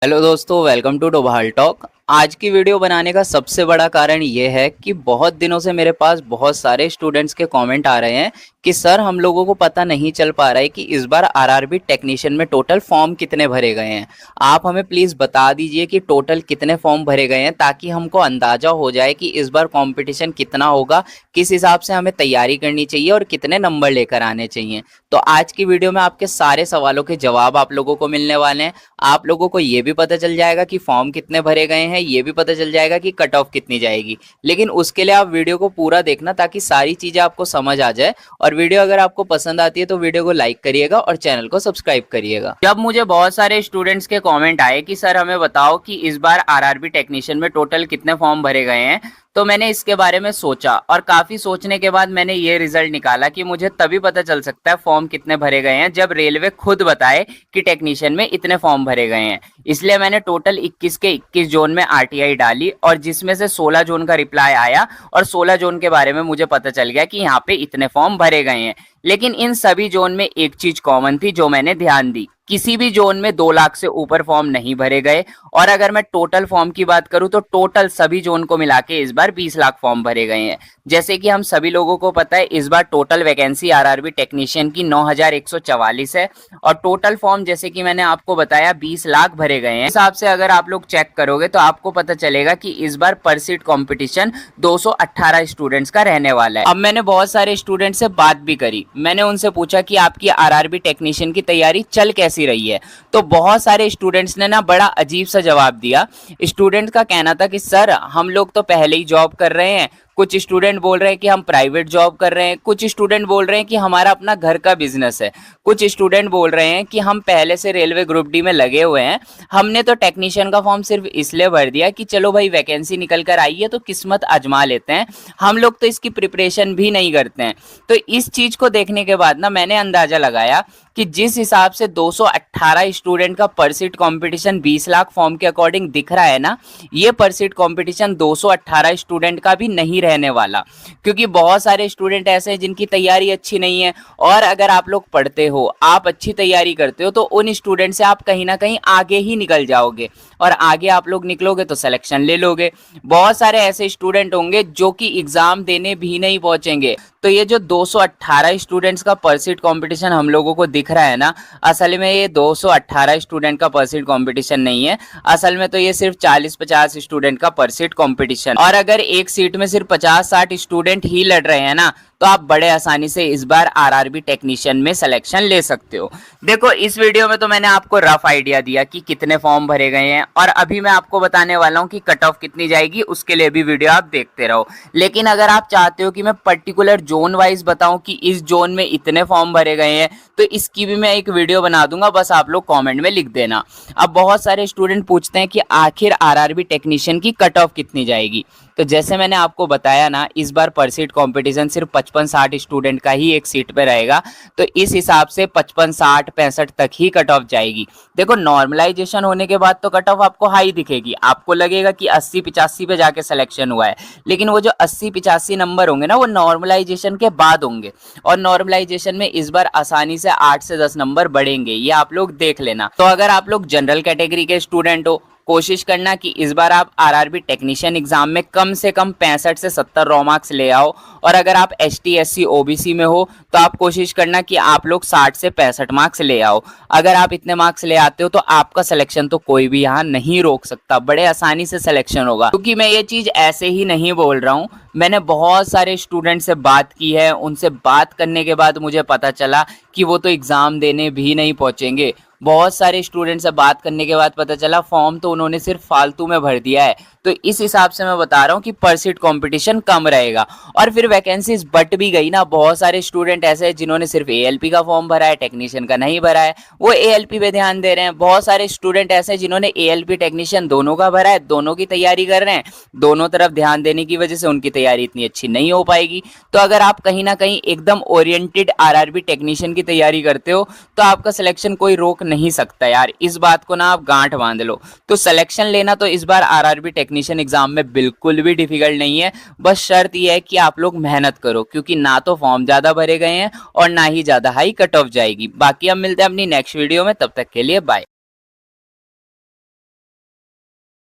Hello दोस्तों, welcome to Doval talk. आज की वीडियो बनाने का सबसे बड़ा कारण ये है कि बहुत दिनों से मेरे पास बहुत सारे स्टूडेंट्स के कमेंट आ रहे हैं कि सर हम लोगों को पता नहीं चल पा रहा है कि इस बार आरआरबी टेक्नीशियन में टोटल फॉर्म कितने भरे गए हैं। आप हमें प्लीज़ बता दीजिए कि टोटल कितने फॉर्म भरे गए हैं, ताकि हमको अंदाज़ा हो जाए कि इस बार कंपटीशन कितना होगा, किस हिसाब से हमें तैयारी करनी चाहिए और कितने नंबर लेकर आने चाहिए। तो आज की वीडियो में आपके सारे सवालों के जवाब आप लोगों को मिलने वाले हैं। आप लोगों को ये भी पता चल जाएगा कि फॉर्म कितने भरे गए हैं, ये भी पता चल जाएगा कि कट ऑफ कितनी जाएगी। लेकिन उसके लिए आप वीडियो को पूरा देखना, ताकि सारी चीजें आपको समझ आ जाए। और वीडियो अगर आपको पसंद आती है तो वीडियो को लाइक करिएगा और चैनल को सब्सक्राइब करिएगा। जब मुझे बहुत सारे स्टूडेंट्स के कमेंट आए कि सर हमें बताओ कि इस बार आरआरबी टेक्नीशियन में टोटल कितने फॉर्म भरे गए हैं, तो मैंने इसके बारे में सोचा और काफी सोचने के बाद मैंने ये रिजल्ट निकाला कि मुझे तभी पता चल सकता है फॉर्म कितने भरे गए हैं जब रेलवे खुद बताए कि टेक्नीशियन में इतने फॉर्म भरे गए हैं। इसलिए मैंने टोटल 21 के 21 जोन में आरटीआई डाली, और जिसमें से 16 जोन का रिप्लाई आया और 16 जोन के बारे में मुझे पता चल गया कि यहाँ पे इतने फॉर्म भरे गए हैं। लेकिन इन सभी जोन में एक चीज कॉमन थी जो मैंने ध्यान दी, किसी भी जोन में 2 लाख से ऊपर फॉर्म नहीं भरे गए। और अगर मैं टोटल फॉर्म की बात करूं तो टोटल सभी जोन को मिला के इस बार 20 लाख फॉर्म भरे गए हैं। जैसे कि हम सभी लोगों को पता है, इस बार टोटल वैकेंसी आरआरबी टेक्नीशियन की 9144 है, और टोटल फॉर्म जैसे कि मैंने आपको बताया 20 लाख भरे गए हैं। इस हिसाब से अगर आप लोग चेक करोगे तो आपको पता चलेगा कि इस बार पर सीट कॉम्पिटिशन 218 स्टूडेंट्स का रहने वाला है। अब मैंने बहुत सारे स्टूडेंट से बात भी करी, मैंने उनसे पूछा कि आपकी आरआरबी टेक्नीशियन की तैयारी चल कैसी रही है। तो बहुत सारे स्टूडेंट्स ने ना बड़ा अजीब सा जवाब दिया। स्टूडेंट का कहना था कि सर हम लोग तो पहले ही जॉब कर रहे हैं, कुछ स्टूडेंट बोल रहे हैं कि हम प्राइवेट जॉब कर रहे हैं, कुछ स्टूडेंट बोल रहे हैं कि हमारा अपना घर का बिजनेस है, कुछ स्टूडेंट बोल रहे हैं कि हम पहले से रेलवे ग्रुप डी में लगे हुए हैं, हमने तो टेक्नीशियन का फॉर्म सिर्फ इसलिए भर दिया कि चलो भाई वैकेंसी निकल कर आई है तो किस्मत आजमा लेते हैं, हम लोग तो इसकी प्रिपरेशन भी नहीं करते हैं। तो इस चीज को देखने के बाद ना मैंने अंदाजा लगाया कि जिस हिसाब से 218 स्टूडेंट का पर सीट कंपटीशन 20 लाख फॉर्म के अकॉर्डिंग दिख रहा है ना, ये पर सीट कंपटीशन 218 स्टूडेंट का भी नहीं रहने वाला। क्योंकि बहुत सारे स्टूडेंट ऐसे हैं जिनकी तैयारी अच्छी नहीं है, और अगर आप लोग पढ़ते हो, आप अच्छी तैयारी करते हो, तो उन स्टूडेंट से आप कहीं ना कहीं आगे ही निकल जाओगे, और आगे आप लोग निकलोगे तो सिलेक्शन ले लोगे। बहुत सारे ऐसे स्टूडेंट होंगे जो कि एग्जाम देने भी नहीं पहुंचेंगे। तो ये जो 218 स्टूडेंट्स का पर सीट कंपटीशन हम लोगों को दिख रहा है ना, असल में ये 218 स्टूडेंट का पर सीट कंपटीशन नहीं है। असल में तो ये सिर्फ 40-50 स्टूडेंट का पर सीट कंपटीशन। और अगर एक सीट में सिर्फ 50-60 स्टूडेंट ही लड़ रहे हैं ना, तो आप बड़े आसानी से इस बार आरआरबी टेक्नीशियन में सिलेक्शन ले सकते हो। देखो, इस वीडियो में तो मैंने आपको रफ आइडिया दिया कि कितने फॉर्म भरे गए हैं, और अभी मैं आपको बताने वाला हूं कि कट ऑफ कितनी जाएगी, उसके लिए भी वीडियो आप देखते रहो। लेकिन अगर आप चाहते हो कि मैं पर्टिकुलर जोन वाइज बताऊं कि इस जोन में इतने फॉर्म भरे गए हैं, तो इसकी भी मैं एक वीडियो बना दूंगा, बस आप लोग कॉमेंट में लिख देना। अब बहुत सारे स्टूडेंट पूछते हैं कि आखिर आरआरबी टेक्नीशियन की कट ऑफ कितनी जाएगी। तो जैसे मैंने आपको बताया ना, इस बार पर सीट कंपटीशन सिर्फ 55-60 स्टूडेंट का ही एक सीट पे रहेगा, तो इस हिसाब से 55-60-65 तक ही कट ऑफ जाएगी। देखो, नॉर्मलाइजेशन होने के बाद तो कट ऑफ आपको हाई दिखेगी, आपको लगेगा कि 80-85 पे जाके सिलेक्शन हुआ है, लेकिन वो जो 80-85 नंबर होंगे ना, वो नॉर्मलाइजेशन के बाद होंगे, और नॉर्मलाइजेशन में इस बार आसानी से 8 से 10 नंबर बढ़ेंगे, ये आप लोग देख लेना। तो अगर आप लोग जनरल कैटेगरी के स्टूडेंट हो, कोशिश करना कि इस बार आप आरआरबी टेक्नीशियन एग्जाम में कम से कम 65 से 70 रॉ मार्क्स ले आओ। और अगर आप एसटी एससी ओबीसी में हो तो आप कोशिश करना कि आप लोग 60 से 65 मार्क्स ले आओ। अगर आप इतने मार्क्स ले आते हो तो आपका सिलेक्शन तो कोई भी यहाँ नहीं रोक सकता, बड़े आसानी से सिलेक्शन होगा। क्योंकि मैं ये चीज ऐसे ही नहीं बोल रहा हूँ, मैंने बहुत सारे स्टूडेंट से बात की है, उनसे बात करने के बाद मुझे पता चला कि वो तो एग्जाम देने भी नहीं पहुंचेंगे। बहुत सारे स्टूडेंट से बात करने के बाद पता चला फॉर्म तो उन्होंने सिर्फ फालतू में भर दिया है। तो इस हिसाब से मैं बता रहा हूँ कि पर सीट कंपटीशन कम रहेगा, और फिर वैकेंसीज बट भी गई ना। बहुत सारे स्टूडेंट ऐसे हैं जिन्होंने सिर्फ एएलपी का फॉर्म भरा है, टेक्नीशियन का नहीं भरा है, वो एएलपी पे ध्यान दे रहे हैं। बहुत सारे स्टूडेंट ऐसे हैं जिन्होंने एएलपी टेक्नीशियन दोनों का भरा है, दोनों की तैयारी कर रहे हैं, दोनों तरफ ध्यान देने की वजह से उनकी तैयारी इतनी अच्छी नहीं हो पाएगी। तो अगर आप कहीं ना कहीं एकदम ओरिएंटेड आरआरबी टेक्नीशियन की तैयारी करते हो तो आपका सिलेक्शन कोई रोक नहीं सकता यार, इस बात को ना आप गांठ बांध लो। तो सिलेक्शन लेना तो इस बार आरआरबी टेक्नीशियन एग्जाम में बिल्कुल भी डिफिकल्ट नहीं है, बस शर्त यह है कि आप लोग मेहनत करो, क्योंकि ना तो फॉर्म ज्यादा भरे गए हैं और ना ही ज्यादा हाई कट ऑफ जाएगी। बाकी हम मिलते हैं अपनी नेक्स्ट वीडियो में, तब तक के लिए बाय।